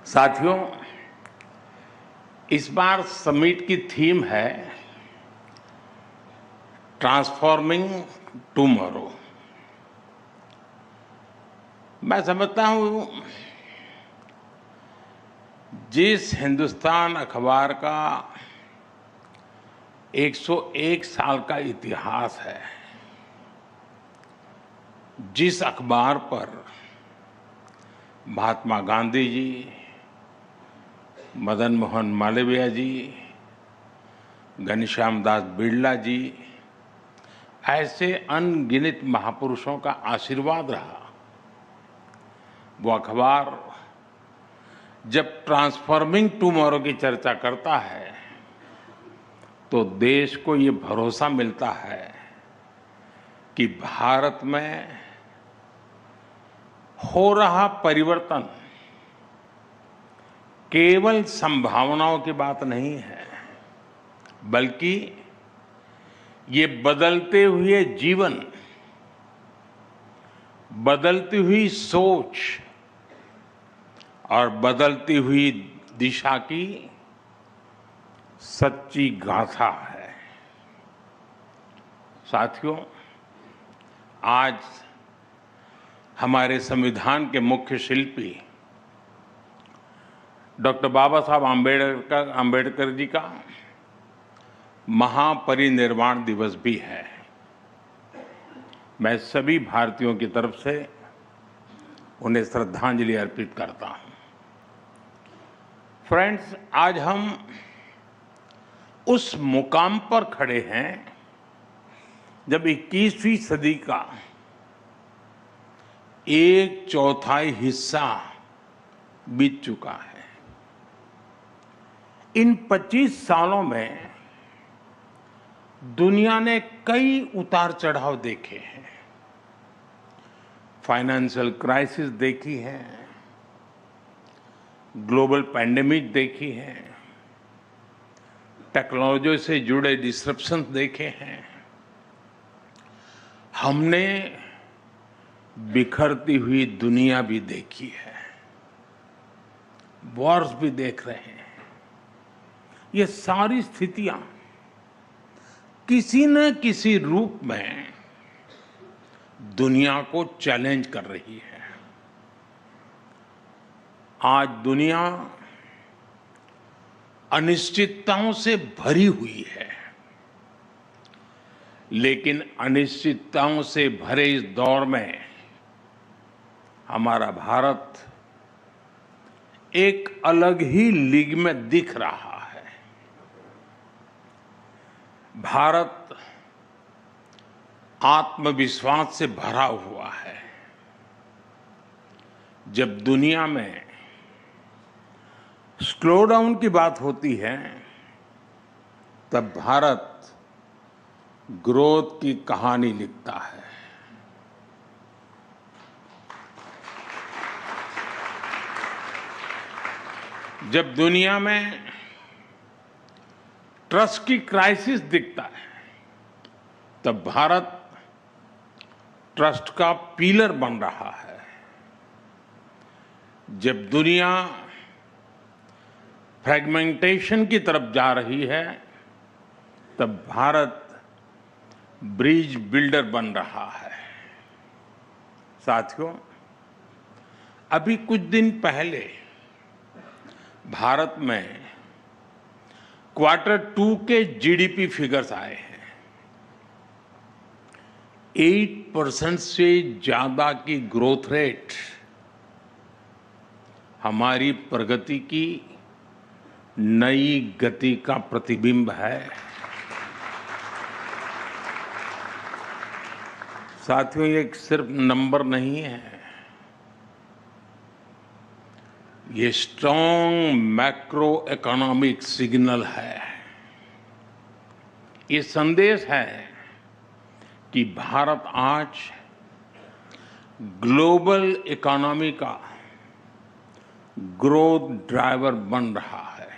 साथियों, इस बार समिट की थीम है ट्रांसफॉर्मिंग टुमारो। मैं समझता हूं जिस हिंदुस्तान अखबार का 101 साल का इतिहास है, जिस अखबार पर महात्मा गांधी जी, मदन मोहन मालवीय जी, घनश्याम दास बिड़ला जी, ऐसे अनगिनत महापुरुषों का आशीर्वाद रहा, वो अखबार जब ट्रांसफॉर्मिंग टुमारो की चर्चा करता है तो देश को ये भरोसा मिलता है कि भारत में हो रहा परिवर्तन केवल संभावनाओं की बात नहीं है, बल्कि ये बदलते हुए जीवन, बदलती हुई सोच और बदलती हुई दिशा की सच्ची गाथा है। साथियों, आज हमारे संविधान के मुख्य शिल्पी डॉक्टर बाबा साहब आम्बेडकर जी का महापरिनिर्वाण दिवस भी है। मैं सभी भारतीयों की तरफ से उन्हें श्रद्धांजलि अर्पित करता हूं। फ्रेंड्स, आज हम उस मुकाम पर खड़े हैं जब 21वीं सदी का 1/4 हिस्सा बीत चुका है। इन 25 सालों में दुनिया ने कई उतार चढ़ाव देखे हैं। फाइनेंशियल क्राइसिस देखी है, ग्लोबल पैंडेमिक देखी है, टेक्नोलॉजी से जुड़े डिसरप्शन देखे हैं। हमने बिखरती हुई दुनिया भी देखी है, वॉर्स भी देख रहे हैं। ये सारी स्थितियां किसी न किसी रूप में दुनिया को चैलेंज कर रही है। आज दुनिया अनिश्चितताओं से भरी हुई है, लेकिन अनिश्चितताओं से भरे इस दौर में हमारा भारत एक अलग ही लीग में दिख रहा है। भारत आत्मविश्वास से भरा हुआ है। जब दुनिया में स्लो डाउन की बात होती है, तब भारत ग्रोथ की कहानी लिखता है। जब दुनिया में ट्रस्ट की क्राइसिस दिखता है, तब भारत ट्रस्ट का पिलर बन रहा है। जब दुनिया फ्रेगमेंटेशन की तरफ जा रही है, तब भारत ब्रिज बिल्डर बन रहा है। साथियों, अभी कुछ दिन पहले भारत में Q2 के जीडीपी फिगर्स आए हैं। 8% से ज्यादा की ग्रोथ रेट हमारी प्रगति की नई गति का प्रतिबिंब है। साथियों, ये सिर्फ नंबर नहीं है, ये स्ट्रॉन्ग मैक्रो इकोनॉमिक सिग्नल है। ये संदेश है कि भारत आज ग्लोबल इकोनॉमी का ग्रोथ ड्राइवर बन रहा है।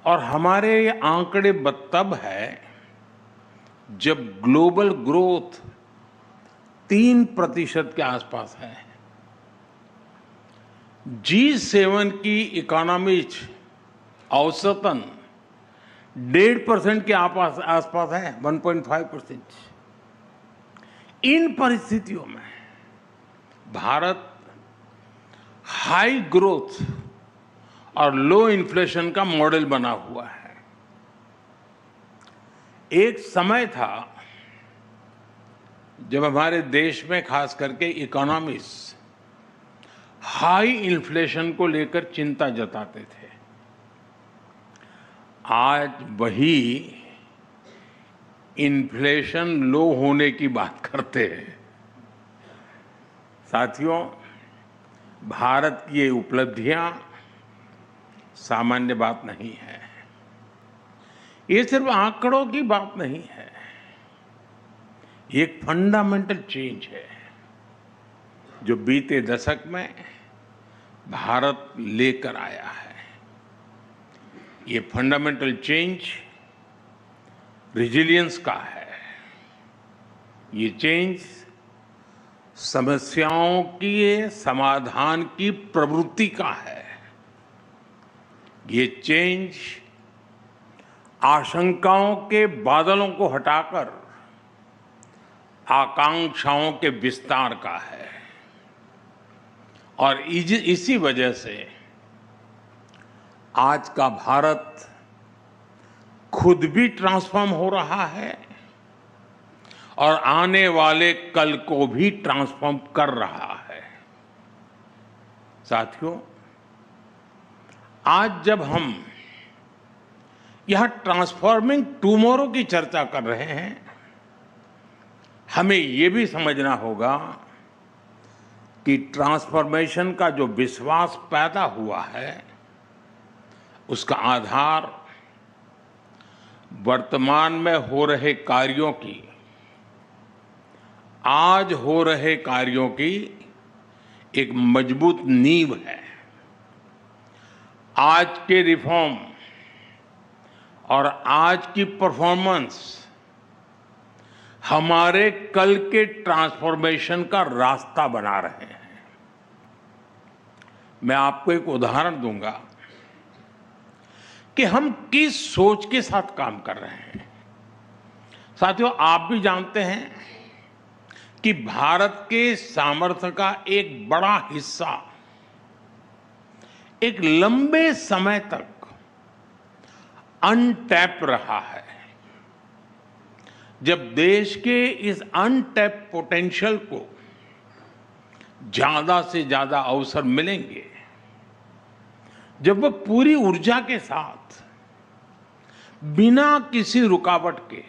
और हमारे ये आंकड़े तब है जब ग्लोबल ग्रोथ 3% के आसपास है। G7 की इकोनॉमीज औसतन 1.5% के आसपास है, 1.5%। इन परिस्थितियों में भारत हाई ग्रोथ और लो इन्फ्लेशन का मॉडल बना हुआ है। एक समय था जब हमारे देश में खास करके इकोनॉमिस्ट हाई इन्फ्लेशन को लेकर चिंता जताते थे। आज वही इन्फ्लेशन लो होने की बात करते हैं। साथियों, भारत की ये उपलब्धियां सामान्य बात नहीं है। ये सिर्फ आंकड़ों की बात नहीं है, ये एक फंडामेंटल चेंज है जो बीते दशक में भारत लेकर आया है। ये फंडामेंटल चेंज रिजिलियंस का है। ये चेंज समस्याओं की समाधान की प्रवृत्ति का है। ये चेंज आशंकाओं के बादलों को हटाकर आकांक्षाओं के विस्तार का है। और इसी वजह से आज का भारत खुद भी ट्रांसफॉर्म हो रहा है और आने वाले कल को भी ट्रांसफॉर्म कर रहा है। साथियों, आज जब हम यह ट्रांसफॉर्मिंग टुमारो की चर्चा कर रहे हैं, हमें यह भी समझना होगा कि ट्रांसफॉर्मेशन का जो विश्वास पैदा हुआ है उसका आधार वर्तमान में हो रहे कार्यों की, आज हो रहे कार्यों की एक मजबूत नींव है। आज के रिफॉर्म और आज की परफॉर्मेंस हमारे कल के ट्रांसफॉर्मेशन का रास्ता बना रहे हैं। मैं आपको एक उदाहरण दूंगा कि हम किस सोच के साथ काम कर रहे हैं। साथियों, आप भी जानते हैं कि भारत के सामर्थ्य का एक बड़ा हिस्सा एक लंबे समय तक अनटैप रहा है। जब देश के इस अनटैप पोटेंशियल को ज्यादा से ज्यादा अवसर मिलेंगे, जब वह पूरी ऊर्जा के साथ बिना किसी रुकावट के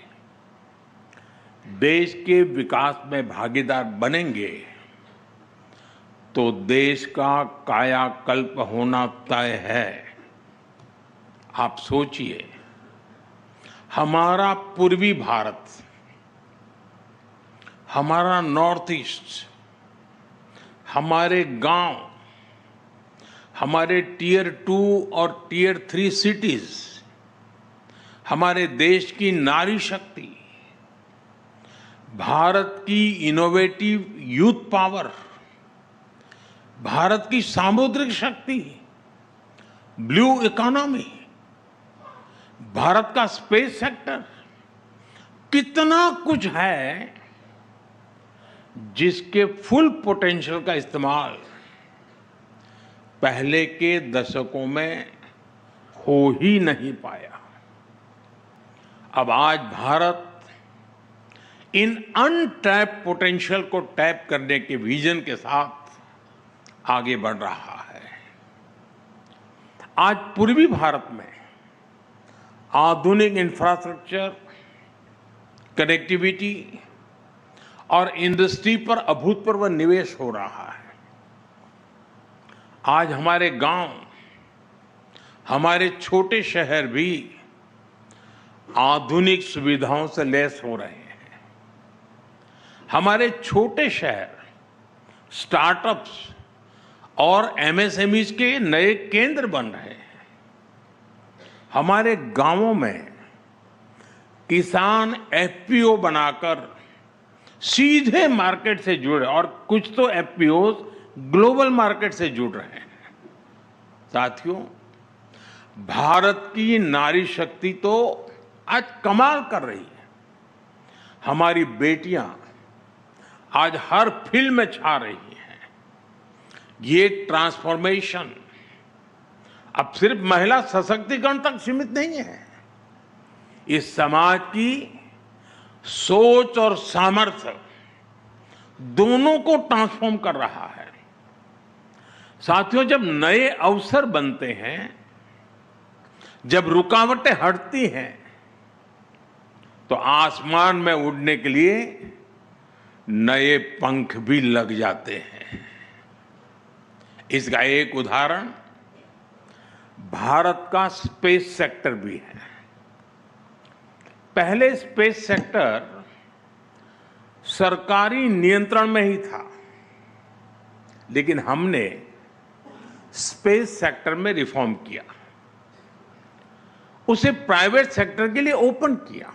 देश के विकास में भागीदार बनेंगे, तो देश का कायाकल्प होना तय है। आप सोचिए, हमारा पूर्वी भारत, हमारा नॉर्थ ईस्ट, हमारे गांव, हमारे टियर 2 और टियर 3 सिटीज, हमारे देश की नारी शक्ति, भारत की इनोवेटिव यूथ पावर, भारत की सामुद्रिक शक्ति, ब्लू इकोनॉमी, भारत का स्पेस सेक्टर, कितना कुछ है जिसके फुल पोटेंशियल का इस्तेमाल पहले के दशकों में हो ही नहीं पाया। अब आज भारत इन अनटैप पोटेंशियल को टैप करने के विजन के साथ आगे बढ़ रहा है। आज पूर्वी भारत में आधुनिक इंफ्रास्ट्रक्चर, कनेक्टिविटी और इंडस्ट्री पर अभूतपूर्व निवेश हो रहा है। आज हमारे गांव, हमारे छोटे शहर भी आधुनिक सुविधाओं से लैस हो रहे हैं। हमारे छोटे शहर स्टार्टअप्स और एमएसएमईज के नए केंद्र बन रहे हैं। हमारे गांवों में किसान एफपीओ बनाकर सीधे मार्केट से जुड़े, और कुछ तो एफपीओ ग्लोबल मार्केट से जुड़ रहे हैं। साथियों, भारत की नारी शक्ति तो आज कमाल कर रही है। हमारी बेटियां आज हर फील्ड में छा रही हैं। ये ट्रांसफॉर्मेशन अब सिर्फ महिला सशक्तिकरण तक सीमित नहीं है। इस समाज की सोच और सामर्थ्य दोनों को ट्रांसफॉर्म कर रहा है। साथियों, जब नए अवसर बनते हैं, जब रुकावटें हटती हैं, तो आसमान में उड़ने के लिए नए पंख भी लग जाते हैं। इसका एक उदाहरण भारत का स्पेस सेक्टर भी है। पहले स्पेस सेक्टर सरकारी नियंत्रण में ही था, लेकिन हमने स्पेस सेक्टर में रिफॉर्म किया, उसे प्राइवेट सेक्टर के लिए ओपन किया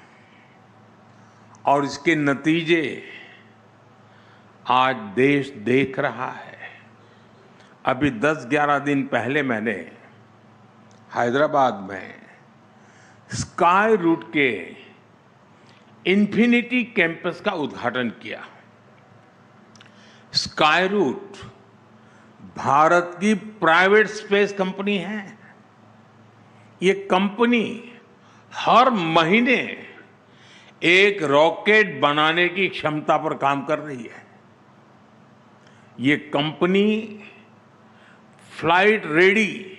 और इसके नतीजे आज देश देख रहा है। अभी 10-11 दिन पहले मैंने हैदराबाद में स्काई रूट के इन्फिनिटी कैंपस का उद्घाटन किया। स्काई रूट भारत की प्राइवेट स्पेस कंपनी है। ये कंपनी हर महीने एक रॉकेट बनाने की क्षमता पर काम कर रही है। ये कंपनी फ्लाइट रेडी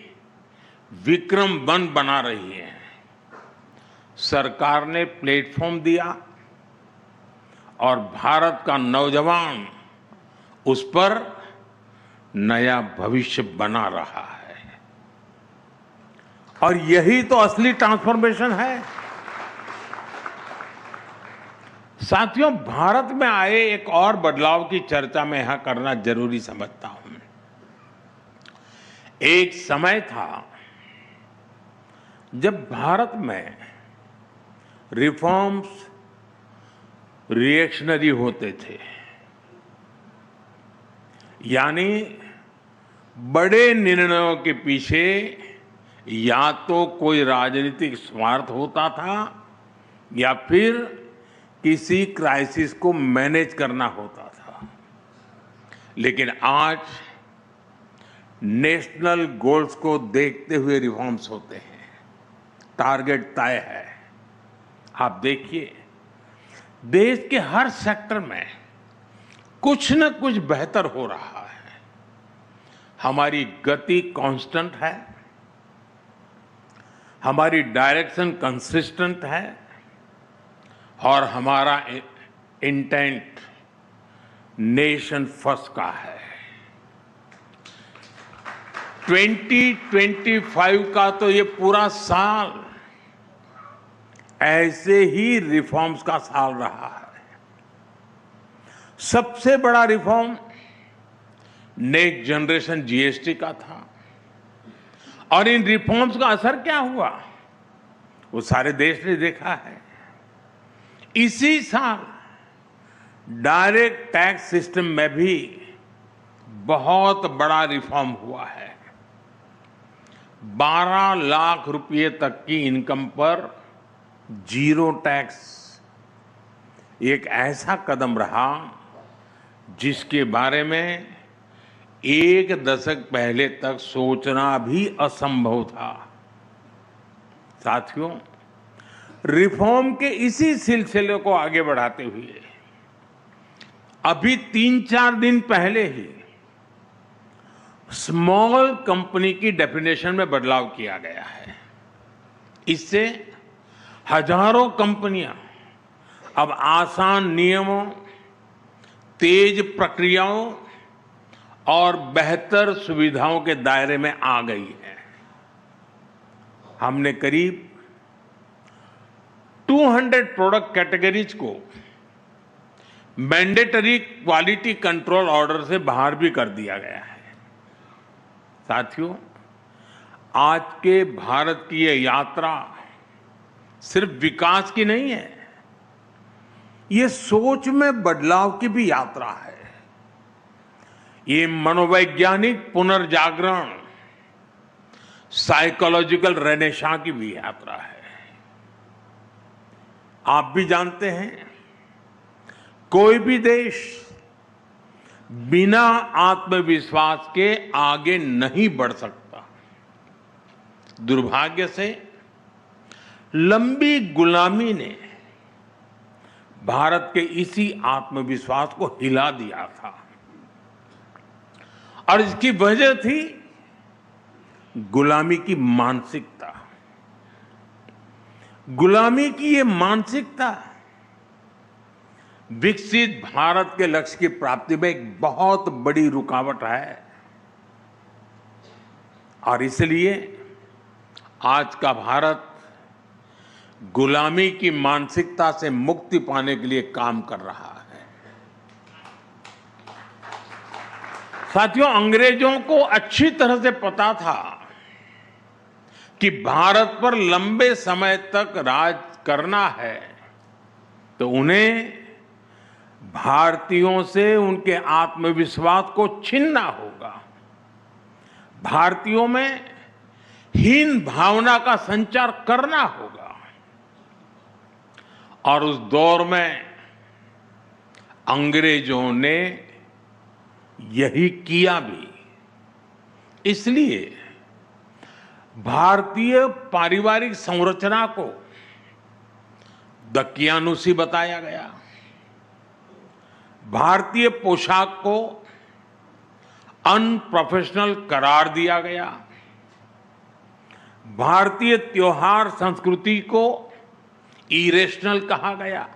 विक्रम-1 बना रही है। सरकार ने प्लेटफॉर्म दिया और भारत का नौजवान उस पर नया भविष्य बना रहा है। और यही तो असली ट्रांसफॉर्मेशन है। साथियों, भारत में आए एक और बदलाव की चर्चा मैं यहां करना जरूरी समझता हूं। एक समय था जब भारत में रिफॉर्म्स रिएक्शनरी होते थे, यानी बड़े निर्णयों के पीछे या तो कोई राजनीतिक स्वार्थ होता था या फिर किसी क्राइसिस को मैनेज करना होता था। लेकिन आज नेशनल गोल्स को देखते हुए रिफॉर्म्स होते हैं। टारगेट तय है। आप देखिए, देश के हर सेक्टर में कुछ न कुछ बेहतर हो रहा है। हमारी गति कांस्टेंट है, हमारी डायरेक्शन कंसिस्टेंट है और हमारा इंटेंट नेशन फर्स्ट का है। 2025 का तो ये पूरा साल ऐसे ही रिफॉर्म्स का साल रहा है। सबसे बड़ा रिफॉर्म नेक्स्ट जनरेशन जीएसटी का था। और इन रिफॉर्म्स का असर क्या हुआ, वो सारे देश ने देखा है। इसी साल डायरेक्ट टैक्स सिस्टम में भी बहुत बड़ा रिफॉर्म हुआ है। 12 लाख रुपए तक की इनकम पर जीरो टैक्स एक ऐसा कदम रहा जिसके बारे में एक दशक पहले तक सोचना भी असंभव था। साथियों, रिफॉर्म के इसी सिलसिले को आगे बढ़ाते हुए अभी 3-4 दिन पहले ही स्मॉल कंपनी की डेफिनेशन में बदलाव किया गया है। इससे हजारों कंपनियां अब आसान नियमों, तेज प्रक्रियाओं और बेहतर सुविधाओं के दायरे में आ गई है। हमने करीब 200 प्रोडक्ट कैटेगरीज को मैंडेटरी क्वालिटी कंट्रोल ऑर्डर से बाहर भी कर दिया गया है। साथियों, आज के भारत की यह यात्रा सिर्फ विकास की नहीं है, ये सोच में बदलाव की भी यात्रा है। ये मनोवैज्ञानिक पुनर्जागरण साइकोलॉजिकल रेनेसां की भी यात्रा है। आप भी जानते हैं, कोई भी देश बिना आत्मविश्वास के आगे नहीं बढ़ सकता। दुर्भाग्य से लंबी गुलामी ने भारत के इसी आत्मविश्वास को हिला दिया था और इसकी वजह थी गुलामी की मानसिकता। गुलामी की ये मानसिकता विकसित भारत के लक्ष्य की प्राप्ति में एक बहुत बड़ी रुकावट है और इसलिए आज का भारत गुलामी की मानसिकता से मुक्ति पाने के लिए काम कर रहा है। साथियों, अंग्रेजों को अच्छी तरह से पता था कि भारत पर लंबे समय तक राज करना है तो उन्हें भारतीयों से उनके आत्मविश्वास को छीनना होगा। भारतीयों में हीन भावना का संचार करना होगा और उस दौर में अंग्रेजों ने यही किया भी। इसलिए भारतीय पारिवारिक संरचना को दकियानुसी बताया गया, भारतीय पोशाक को अनप्रोफेशनल करार दिया गया, भारतीय त्योहार संस्कृति को इरेशनल कहा गया,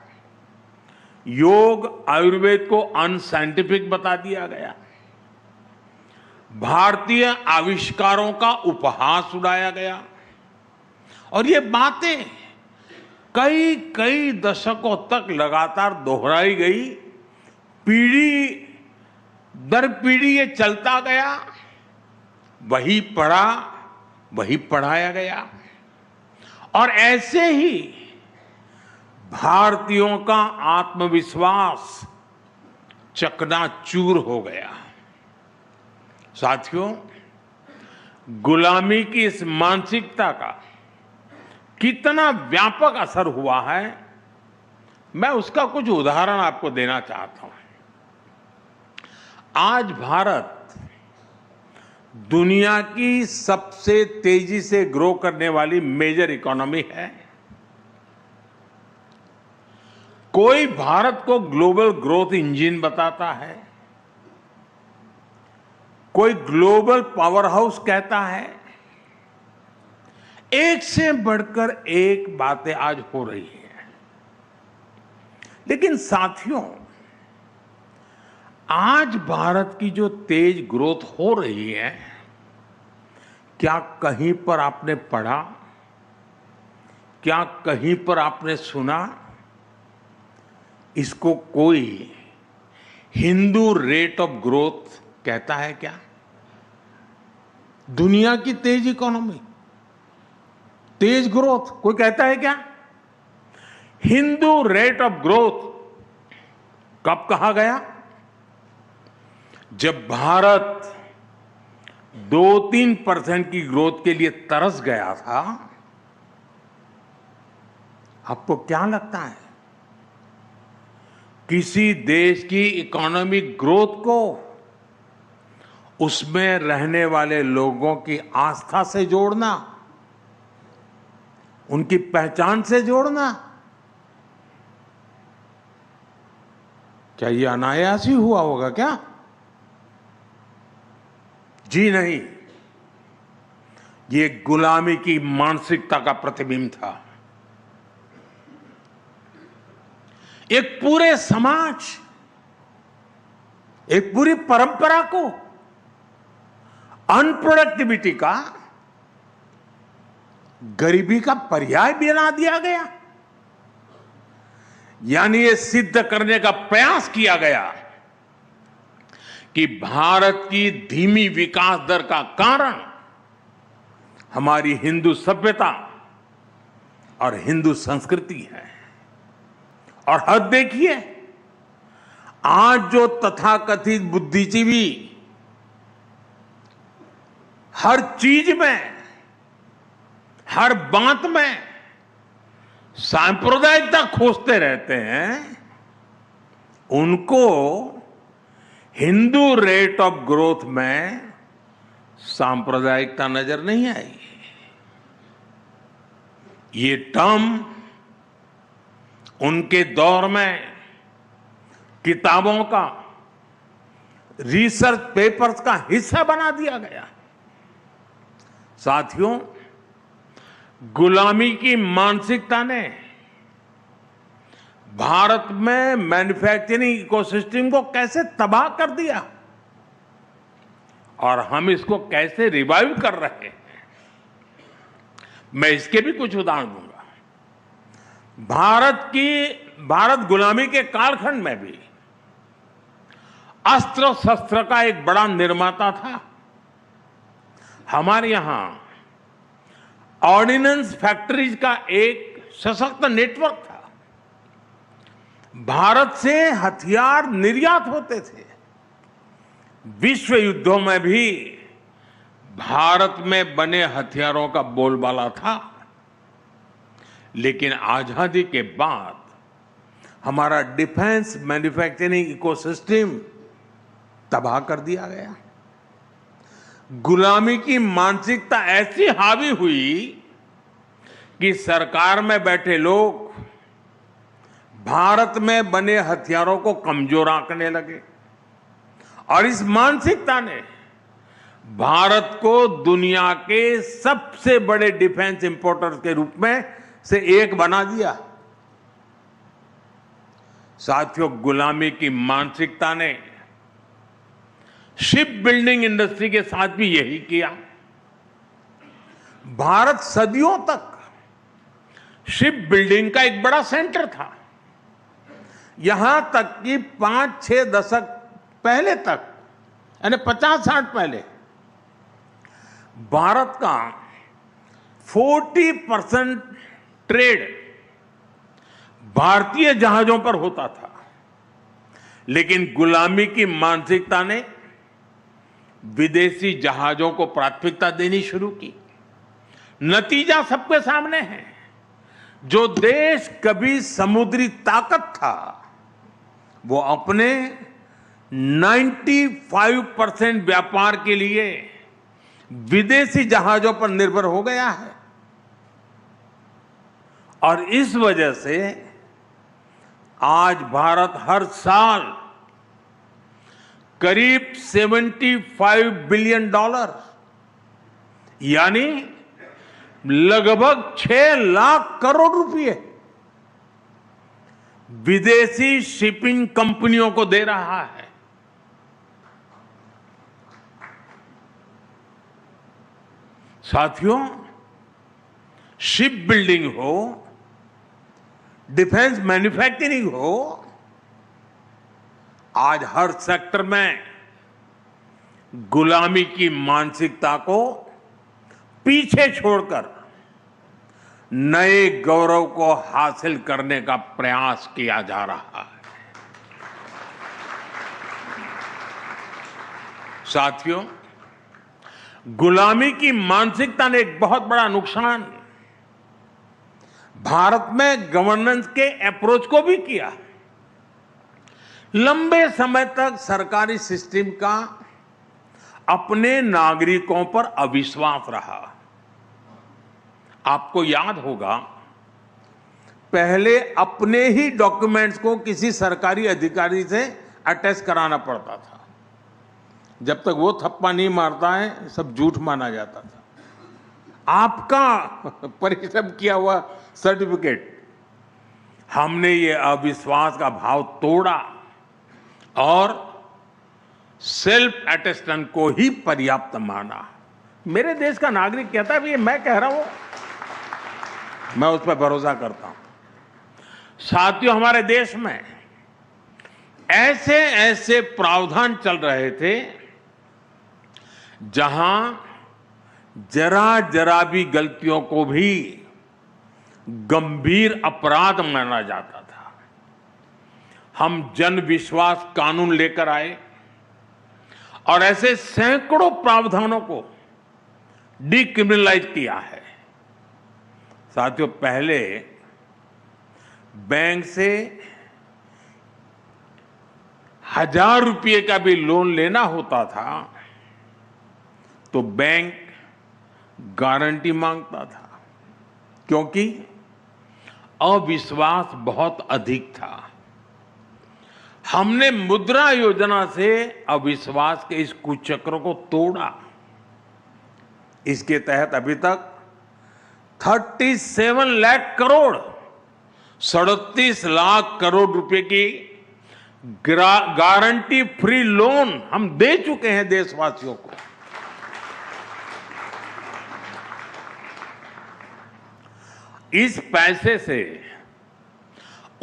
योग आयुर्वेद को अनसाइंटिफिक बता दिया गया, भारतीय आविष्कारों का उपहास उड़ाया गया और ये बातें कई कई दशकों तक लगातार दोहराई गई। पीढ़ी दर पीढ़ी ये चलता गया, वही पढ़ा वही पढ़ाया गया और ऐसे ही भारतीयों का आत्मविश्वास चकनाचूर हो गया। साथियों, गुलामी की इस मानसिकता का कितना व्यापक असर हुआ है, मैं उसका कुछ उदाहरण आपको देना चाहता हूं। आज भारत दुनिया की सबसे तेजी से ग्रो करने वाली मेजर इकोनॉमी है। कोई भारत को ग्लोबल ग्रोथ इंजन बताता है, कोई ग्लोबल पावर हाउस कहता है। एक से बढ़कर एक बातें आज हो रही हैं। लेकिन साथियों, आज भारत की जो तेज ग्रोथ हो रही है, क्या कहीं पर आपने पढ़ा, क्या कहीं पर आपने सुना इसको कोई हिंदू रेट ऑफ ग्रोथ कहता है क्या? दुनिया की तेज इकोनॉमी, तेज ग्रोथ कोई कहता है क्या? हिंदू रेट ऑफ ग्रोथ कब कहा गया? जब भारत 2-3% की ग्रोथ के लिए तरस गया था। आपको क्या लगता है, किसी देश की इकोनॉमिक ग्रोथ को उसमें रहने वाले लोगों की आस्था से जोड़ना, उनकी पहचान से जोड़ना, क्या ये अनायास ही हुआ होगा क्या? जी नहीं, ये गुलामी की मानसिकता का प्रतिबिंब था। एक पूरे समाज, एक पूरी परंपरा को अनप्रोडक्टिविटी का, गरीबी का पर्याय बना दिया गया। यानी ये सिद्ध करने का प्रयास किया गया कि भारत की धीमी विकास दर का कारण हमारी हिंदू सभ्यता और हिंदू संस्कृति है। और हद देखिए, आज जो तथाकथित बुद्धिजीवी हर चीज में हर बात में सांप्रदायिकता खोजते रहते हैं, उनको हिंदू रेट ऑफ ग्रोथ में सांप्रदायिकता नजर नहीं आई। ये टर्म उनके दौर में किताबों का, रिसर्च पेपर्स का हिस्सा बना दिया गया। साथियों, गुलामी की मानसिकता ने भारत में मैन्युफैक्चरिंग इकोसिस्टम को कैसे तबाह कर दिया और हम इसको कैसे रिवाइव कर रहे हैं, मैं इसके भी कुछ उदाहरण दूंगा। भारत गुलामी के कालखंड में भी अस्त्र शस्त्र का एक बड़ा निर्माता था। हमारे यहां ऑर्डिनेंस फैक्ट्रीज का एक सशक्त नेटवर्क था। भारत से हथियार निर्यात होते थे। विश्व युद्धों में भी भारत में बने हथियारों का बोलबाला था। लेकिन आजादी के बाद हमारा डिफेंस मैन्युफैक्चरिंग इकोसिस्टम तबाह कर दिया गया। गुलामी की मानसिकता ऐसी हावी हुई कि सरकार में बैठे लोग भारत में बने हथियारों को कमजोर आंकने लगे और इस मानसिकता ने भारत को दुनिया के सबसे बड़े डिफेंस इंपोर्टर्स के रूप में से एक बना दिया। साथियों, गुलामी की मानसिकता ने शिप बिल्डिंग इंडस्ट्री के साथ भी यही किया। भारत सदियों तक शिप बिल्डिंग का एक बड़ा सेंटर था। यहां तक कि 5-6 दशक पहले तक, यानी 50-60 पहले, भारत का 40% ट्रेड भारतीय जहाजों पर होता था। लेकिन गुलामी की मानसिकता ने विदेशी जहाजों को प्राथमिकता देनी शुरू की। नतीजा सबके सामने है। जो देश कभी समुद्री ताकत था, वो अपने 95% व्यापार के लिए विदेशी जहाजों पर निर्भर हो गया है। और इस वजह से आज भारत हर साल करीब $75 बिलियन, यानी लगभग 6 लाख करोड़ रुपए विदेशी शिपिंग कंपनियों को दे रहा है। साथियों, शिप बिल्डिंग हो, डिफेंस मैन्युफैक्चरिंग हो, आज हर सेक्टर में गुलामी की मानसिकता को पीछे छोड़कर नए गौरव को हासिल करने का प्रयास किया जा रहा है। साथियों, गुलामी की मानसिकता ने एक बहुत बड़ा नुकसान भारत में गवर्नेंस के अप्रोच को भी किया। लंबे समय तक सरकारी सिस्टम का अपने नागरिकों पर अविश्वास रहा। आपको याद होगा, पहले अपने ही डॉक्यूमेंट्स को किसी सरकारी अधिकारी से अटैच कराना पड़ता था। जब तक वो थप्पा नहीं मारता है, सब झूठ माना जाता था। आपका परिश्रम किया हुआ सर्टिफिकेट, हमने ये अविश्वास का भाव तोड़ा और सेल्फ अटेस्टेंट को ही पर्याप्त माना। मेरे देश का नागरिक कहता है, ये मैं कह रहा हूं, मैं उस पर भरोसा करता हूं। साथियों, हमारे देश में ऐसे ऐसे प्रावधान चल रहे थे जहां जरा जरा भी गलतियों को भी गंभीर अपराध माना जाता था। हम जन विश्वास कानून लेकर आए और ऐसे सैकड़ों प्रावधानों को डिक्रिमिनलाइज किया है। साथियों, पहले बैंक से 1000 रुपये का भी लोन लेना होता था तो बैंक गारंटी मांगता था, क्योंकि अविश्वास बहुत अधिक था। हमने मुद्रा योजना से अविश्वास के इस कुचक्र को तोड़ा। इसके तहत अभी तक 37 लाख करोड़, 37 लाख करोड़ रुपए की गारंटी फ्री लोन हम दे चुके हैं देशवासियों को। इस पैसे से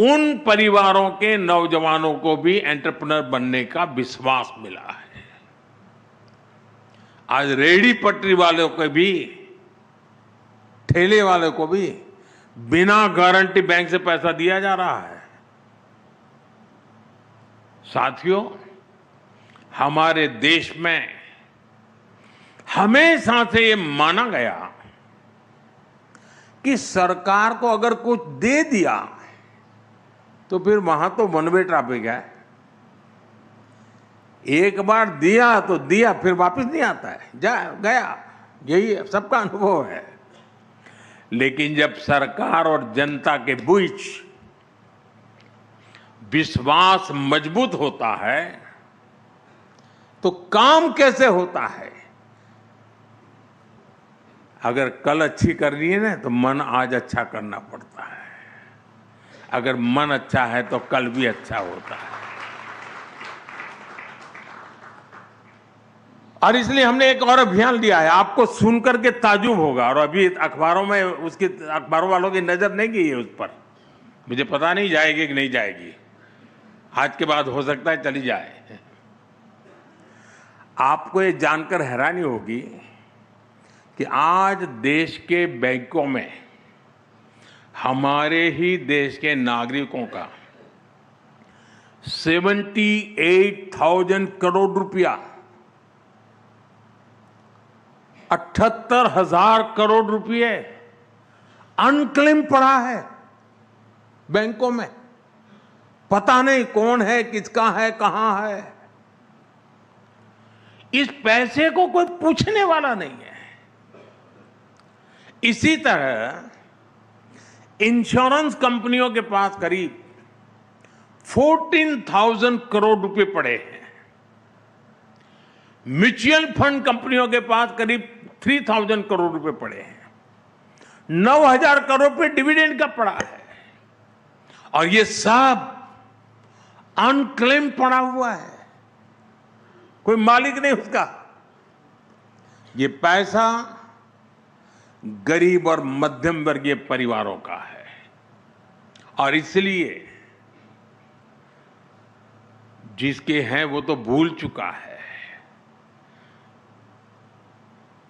उन परिवारों के नौजवानों को भी एंटरप्रेन्योर बनने का विश्वास मिला है। आज रेहड़ी पटरी वालों को भी, ठेले वाले को भी बिना गारंटी बैंक से पैसा दिया जा रहा है। साथियों, हमारे देश में हमेशा से ये माना गया कि सरकार को अगर कुछ दे दिया तो फिर वहां तो वन वे ट्रैफिक है। एक बार दिया तो दिया, फिर वापस नहीं आता है, जा गया। यही सबका अनुभव है। लेकिन जब सरकार और जनता के बीच विश्वास मजबूत होता है तो काम कैसे होता है। अगर कल अच्छी करनी है ना तो मन आज अच्छा करना पड़ता है। अगर मन अच्छा है तो कल भी अच्छा होता है। और इसलिए हमने एक और अभियान लिया है। आपको सुनकर के ताजुब होगा, और अभी अखबारों में उसकी, अखबारों वालों की नजर नहीं गई है उस पर। मुझे पता नहीं जाएगी कि नहीं जाएगी। आज के बाद हो सकता है चली जाए। आपको ये जानकर हैरानी होगी कि आज देश के बैंकों में हमारे ही देश के नागरिकों का 78,000 करोड़ रुपया, 78,000 करोड़ रुपये अनक्लेम पड़ा है बैंकों में। पता नहीं कौन है, किसका है, कहां है। इस पैसे को कोई पूछने वाला नहीं है। इसी तरह इंश्योरेंस कंपनियों के पास करीब 14,000 करोड़ रुपए पड़े हैं। म्यूचुअल फंड कंपनियों के पास करीब 3,000 करोड़ रुपए पड़े हैं। 9,000 करोड़ रुपए डिविडेंड का पड़ा है। और ये सब अनक्लेम पड़ा हुआ है, कोई मालिक नहीं उसका। ये पैसा गरीब और मध्यम वर्गीय परिवारों का है। और इसलिए जिसके हैं वो तो भूल चुका है।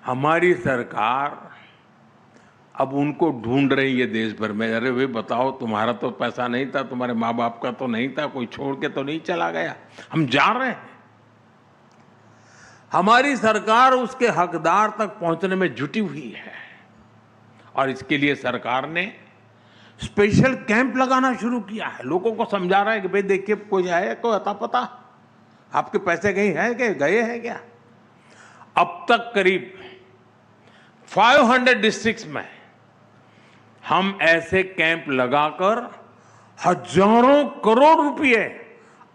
हमारी सरकार अब उनको ढूंढ रही है देश भर में। अरे वे बताओ, तुम्हारा तो पैसा नहीं था, तुम्हारे माँ बाप का तो नहीं था, कोई छोड़ के तो नहीं चला गया। हम जा रहे हैं। हमारी सरकार उसके हकदार तक पहुंचने में जुटी हुई है। और इसके लिए सरकार ने स्पेशल कैंप लगाना शुरू किया है। लोगों को समझा रहा है कि भाई देखिए, कोई है, कोई अता पता आपके पैसे कहीं है क्या, गए हैं क्या। अब तक करीब 500 डिस्ट्रिक्ट्स में हम ऐसे कैंप लगाकर हजारों करोड़ रुपए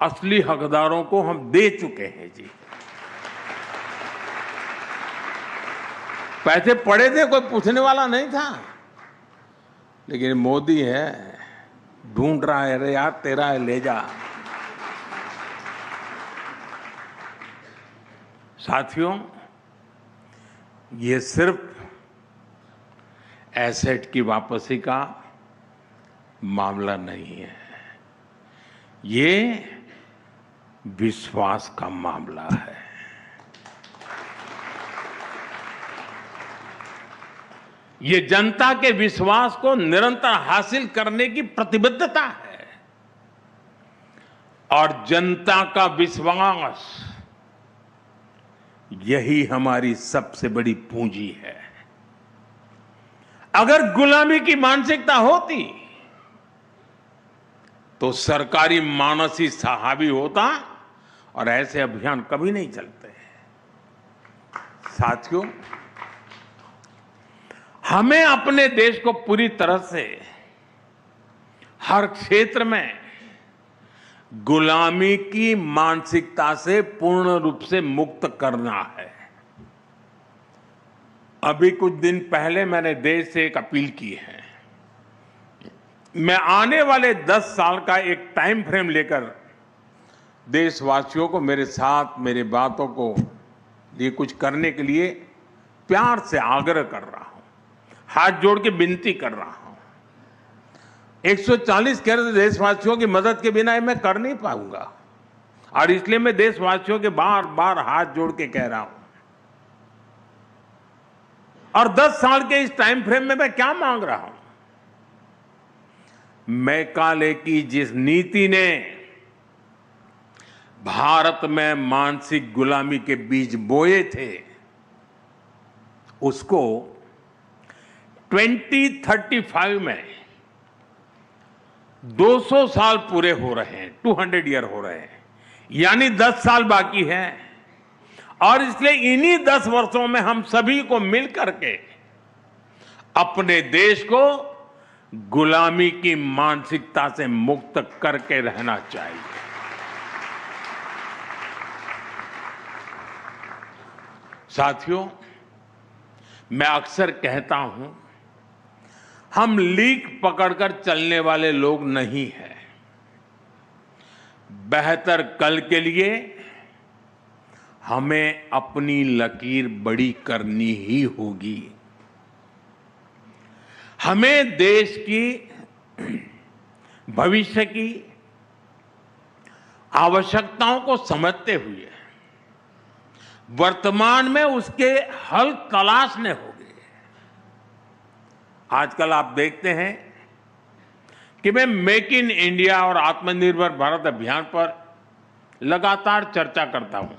असली हकदारों को हम दे चुके हैं जी। पैसे पड़े थे, कोई पूछने वाला नहीं था। लेकिन मोदी है, ढूंढ रहा है, अरे यार तेरा है, ले जा। साथियों, ये सिर्फ एसेट की वापसी का मामला नहीं है, ये विश्वास का मामला है। ये जनता के विश्वास को निरंतर हासिल करने की प्रतिबद्धता है। और जनता का विश्वास, यही हमारी सबसे बड़ी पूंजी है। अगर गुलामी की मानसिकता होती तो सरकारी मानस ही हावी होता और ऐसे अभियान कभी नहीं चलते। साथियों, हमें अपने देश को पूरी तरह से हर क्षेत्र में गुलामी की मानसिकता से पूर्ण रूप से मुक्त करना है। अभी कुछ दिन पहले मैंने देश से एक अपील की है। मैं आने वाले 10 साल का एक टाइम फ्रेम लेकर देशवासियों को मेरे साथ मेरी बातों को ये कुछ करने के लिए प्यार से आग्रह कर रहा हूं, हाथ जोड़ के विनती कर रहा हूं। 140 करोड़ देशवासियों की मदद के बिना मैं कर नहीं पाऊंगा और इसलिए मैं देशवासियों के बार बार हाथ जोड़ के कह रहा हूं। और 10 साल के इस टाइम फ्रेम में मैं क्या मांग रहा हूं? मैकाले की जिस नीति ने भारत में मानसिक गुलामी के बीज बोए थे, उसको 2035 में 200 साल पूरे हो रहे हैं, 200 ईयर हो रहे हैं, यानी 10 साल बाकी हैं। और इसलिए इन्हीं 10 वर्षों में हम सभी को मिल करके अपने देश को गुलामी की मानसिकता से मुक्त करके रहना चाहिए। साथियों, मैं अक्सर कहता हूं, हम लीक पकड़कर चलने वाले लोग नहीं हैं। बेहतर कल के लिए हमें अपनी लकीर बड़ी करनी ही होगी। हमें देश की भविष्य की आवश्यकताओं को समझते हुए वर्तमान में उसके हल तलाशने होंगे। आजकल आप देखते हैं कि मैं मेक इन इंडिया और आत्मनिर्भर भारत अभियान पर लगातार चर्चा करता हूं।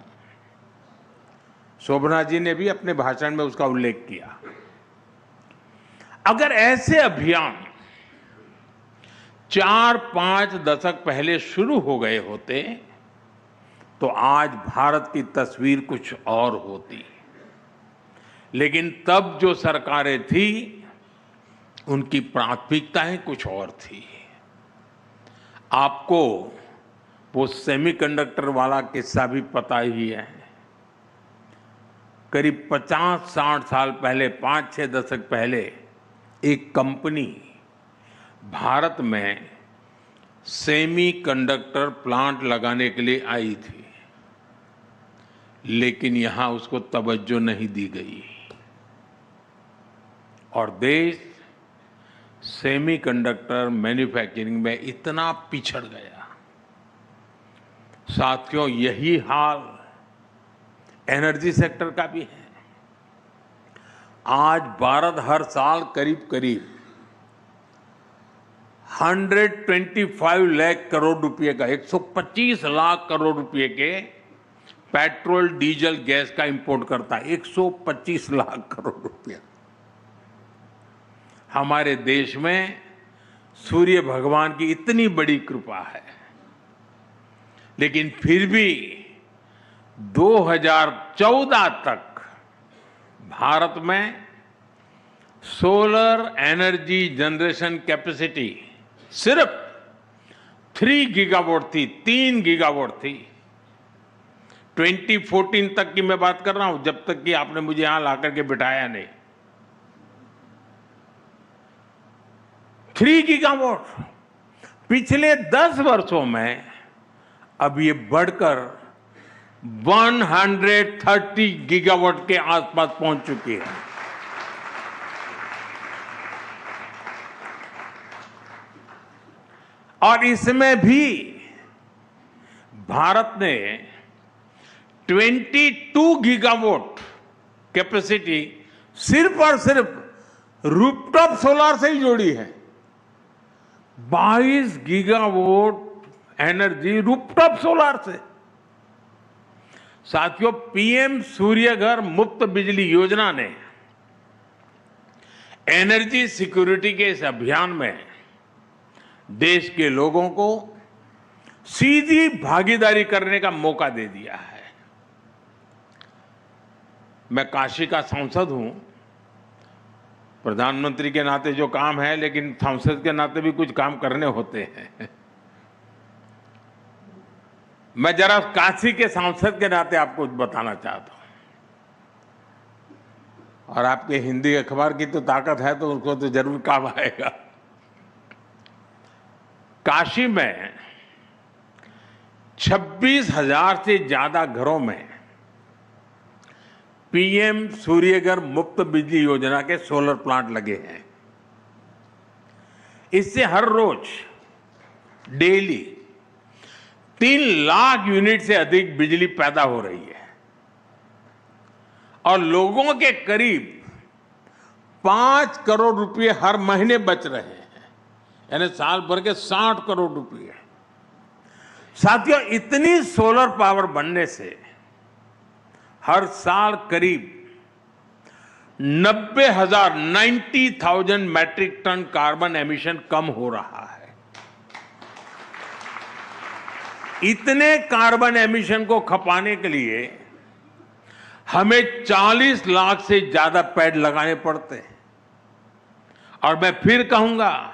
शोभना जी ने भी अपने भाषण में उसका उल्लेख किया। अगर ऐसे अभियान 4-5 दशक पहले शुरू हो गए होते तो आज भारत की तस्वीर कुछ और होती। लेकिन तब जो सरकारें थी उनकी प्राथमिकताएं कुछ और थी। आपको वो सेमीकंडक्टर वाला किस्सा भी पता ही है। करीब 50-60 साल पहले, 5-6 दशक पहले एक कंपनी भारत में सेमीकंडक्टर प्लांट लगाने के लिए आई थी, लेकिन यहां उसको तवज्जो नहीं दी गई और देश सेमीकंडक्टर मैन्युफैक्चरिंग में इतना पिछड़ गया। साथियों, यही हाल एनर्जी सेक्टर का भी है। आज भारत हर साल करीब करीब 125 लाख करोड़ रुपए का, 125 लाख करोड़ रुपए के पेट्रोल डीजल गैस का इंपोर्ट करता है। 125 लाख करोड़ रुपया। हमारे देश में सूर्य भगवान की इतनी बड़ी कृपा है, लेकिन फिर भी 2014 तक भारत में सोलर एनर्जी जनरेशन कैपेसिटी सिर्फ 3 गीगावाट थी, 3 गीगावाट थी। 2014 तक की मैं बात कर रहा हूं, जब तक कि आपने मुझे यहां लाकर के बिठाया नहीं। 3 गीगावाट। पिछले 10 वर्षों में अब ये बढ़कर 130 गीगावाट के आसपास पहुंच चुकी है। और इसमें भी भारत ने 22 गीगावाट कैपेसिटी सिर्फ और सिर्फ रूफटॉप सोलर से ही जोड़ी है। 22 गीगावाट एनर्जी रूफटॉप सोलर से। साथियों, पीएम सूर्य घर मुफ्त बिजली योजना ने एनर्जी सिक्योरिटी के इस अभियान में देश के लोगों को सीधी भागीदारी करने का मौका दे दिया है। मैं काशी का सांसद हूं, प्रधानमंत्री के नाते जो काम है, लेकिन सांसद के नाते भी कुछ काम करने होते हैं। मैं जरा काशी के सांसद के नाते आपको कुछ बताना चाहता हूं, और आपके हिंदी अखबार की तो ताकत है तो उसको तो जरूर काम आएगा। काशी में 26,000 से ज्यादा घरों में पीएम सूर्यघर मुफ्त बिजली योजना के सोलर प्लांट लगे हैं। इससे हर रोज डेली 3 लाख यूनिट से अधिक बिजली पैदा हो रही है और लोगों के करीब 5 करोड़ रुपए हर महीने बच रहे हैं, यानी साल भर के 60 करोड़ रुपए। साथियों, इतनी सोलर पावर बनने से हर साल करीब 90,000 मैट्रिक टन कार्बन एमिशन कम हो रहा है। इतने कार्बन एमिशन को खपाने के लिए हमें 40 लाख से ज्यादा पेड़ लगाने पड़ते हैं। और मैं फिर कहूंगा,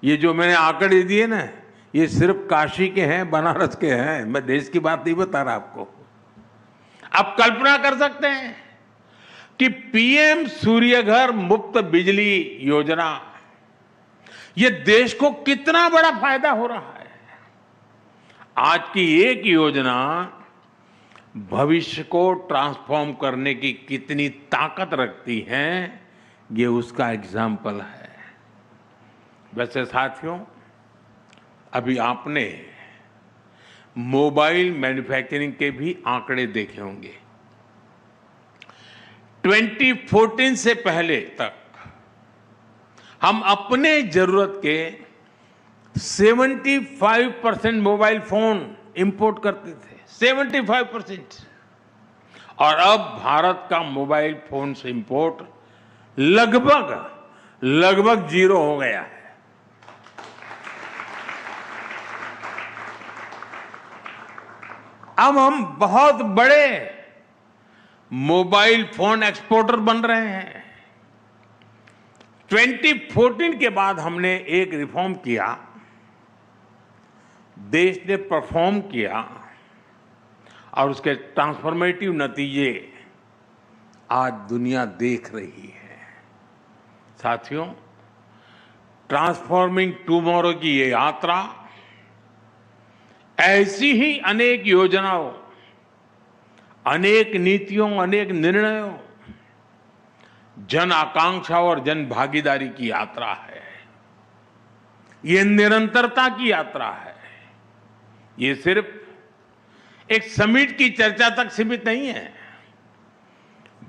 ये जो मैंने आंकड़े दिए ना, ये सिर्फ काशी के हैं, बनारस के हैं। मैं देश की बात नहीं बता रहा आपको। आप कल्पना कर सकते हैं कि पीएम सूर्यघर मुफ्त बिजली योजना, ये देश को कितना बड़ा फायदा हो रहा है। आज की एक योजना भविष्य को ट्रांसफॉर्म करने की कितनी ताकत रखती है, ये उसका एग्जाम्पल है। वैसे साथियों, अभी आपने मोबाइल मैन्युफैक्चरिंग के भी आंकड़े देखे होंगे। 2014 से पहले तक हम अपने जरूरत के 75% मोबाइल फोन इंपोर्ट करते थे, 75%। और अब भारत का मोबाइल फोन से इंपोर्ट लगभग जीरो हो गया है। अब हम बहुत बड़े मोबाइल फोन एक्सपोर्टर बन रहे हैं। 2014 के बाद हमने एक रिफॉर्म किया, देश ने परफॉर्म किया और उसके ट्रांसफॉर्मेटिव नतीजे आज दुनिया देख रही है। साथियों, ट्रांसफॉर्मिंग टुमारो की ये यात्रा ऐसी ही अनेक योजनाओं, अनेक नीतियों, अनेक निर्णयों, जन आकांक्षाओं और जन भागीदारी की यात्रा है। ये निरंतरता की यात्रा है। ये सिर्फ एक समिट की चर्चा तक सीमित नहीं है।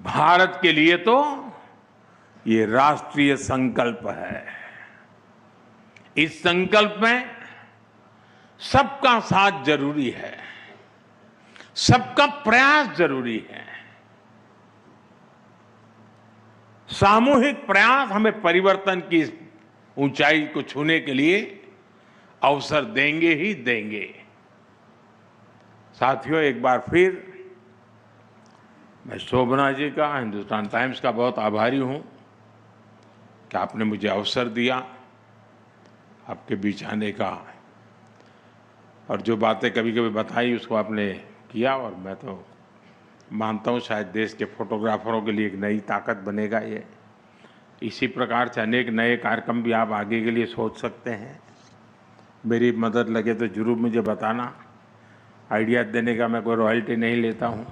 भारत के लिए तो ये राष्ट्रीय संकल्प है। इस संकल्प में सबका साथ जरूरी है, सबका प्रयास जरूरी है। सामूहिक प्रयास हमें परिवर्तन की ऊंचाई को छूने के लिए अवसर देंगे ही देंगे। साथियों, एक बार फिर मैं शोभना जी का, हिंदुस्तान टाइम्स का बहुत आभारी हूं कि आपने मुझे अवसर दिया आपके बीच आने का, और जो बातें कभी कभी बताई उसको आपने किया। और मैं तो मानता हूँ शायद देश के फोटोग्राफरों के लिए एक नई ताकत बनेगा ये। इसी प्रकार से अनेक नए कार्यक्रम भी आप आगे के लिए सोच सकते हैं। मेरी मदद लगे तो जरूर मुझे बताना। आइडिया देने का मैं कोई रॉयल्टी नहीं लेता हूँ।